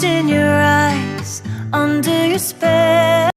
Lost in your eyes, under your spell.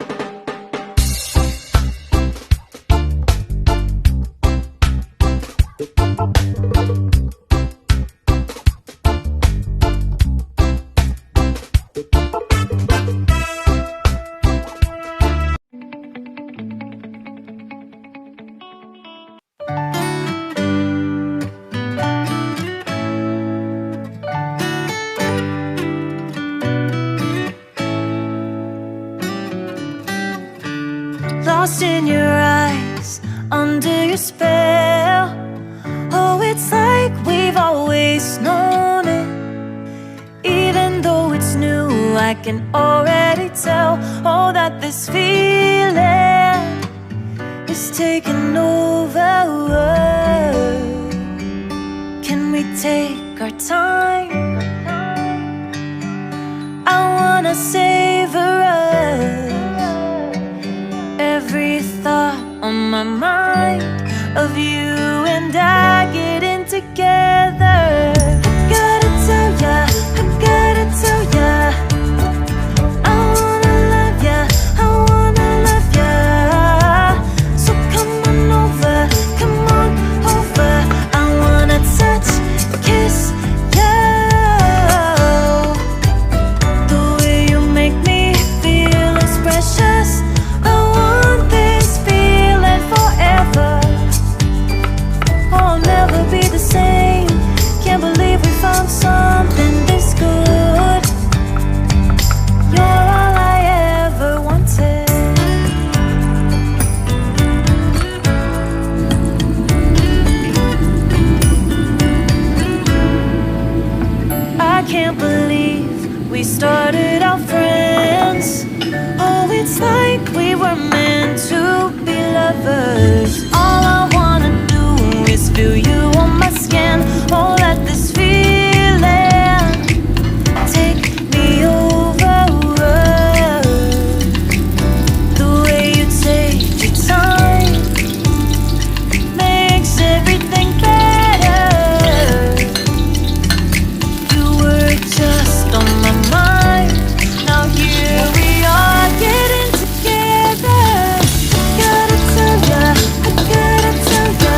Lost in your eyes, under your spell. Oh, it's like we've always known it. Even though it's new, I can already tell. Oh, that this feeling is taking over. Can we take our time? I wanna savor us. Every thought on my mind of you and I getting together. Gotta tell ya, I gotta tell ya, I wanna love ya, I wanna love ya. So come on over, come on over. I wanna touch, kiss ya. The way you make me feel is precious. Be the same. Can't believe we found something this good. You're all I ever wanted. I can't believe we started out friends. Oh, it's like we were meant to be lovers. All I wanna do is feel you on my skin. Oh, let this feeling take me over. The way you take your time makes everything better. You were just on my mind. Now here we are getting together. Gotta tell ya, I gotta tell ya,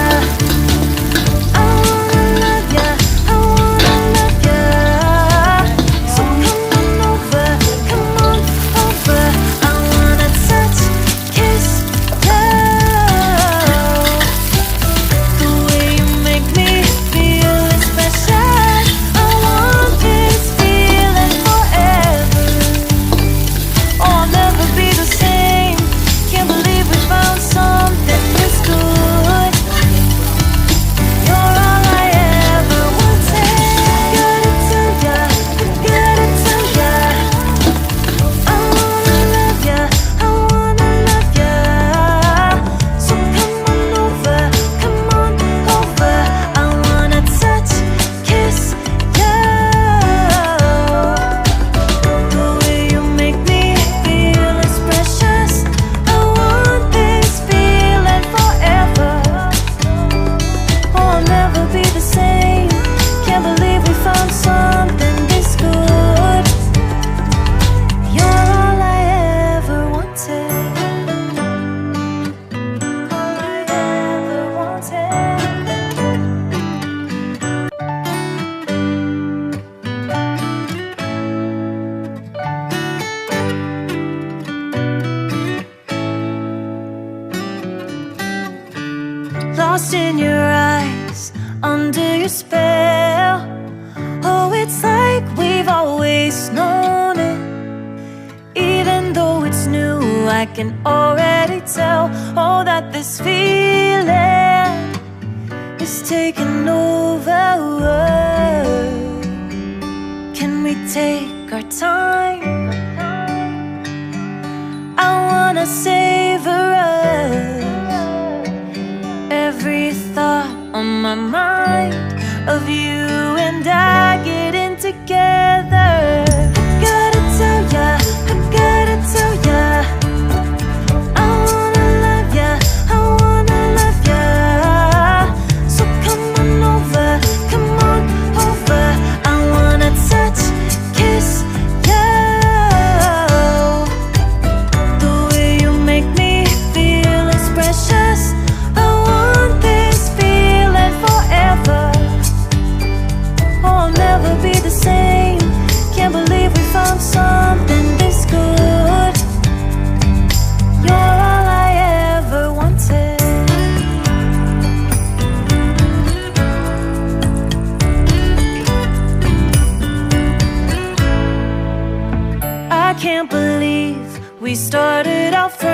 lost in your eyes, under your spell. Oh, it's like we've always known it. Even though it's new, I can already tell. Oh, that this feeling is taking over. Can we take our time? I wanna savor us. Every thought on my mind of you and I getting together. Gotta tell ya, I gotta tell ya, I wanna love ya, I wanna love ya. So come on over, come on over. I wanna touch, kiss ya. We started out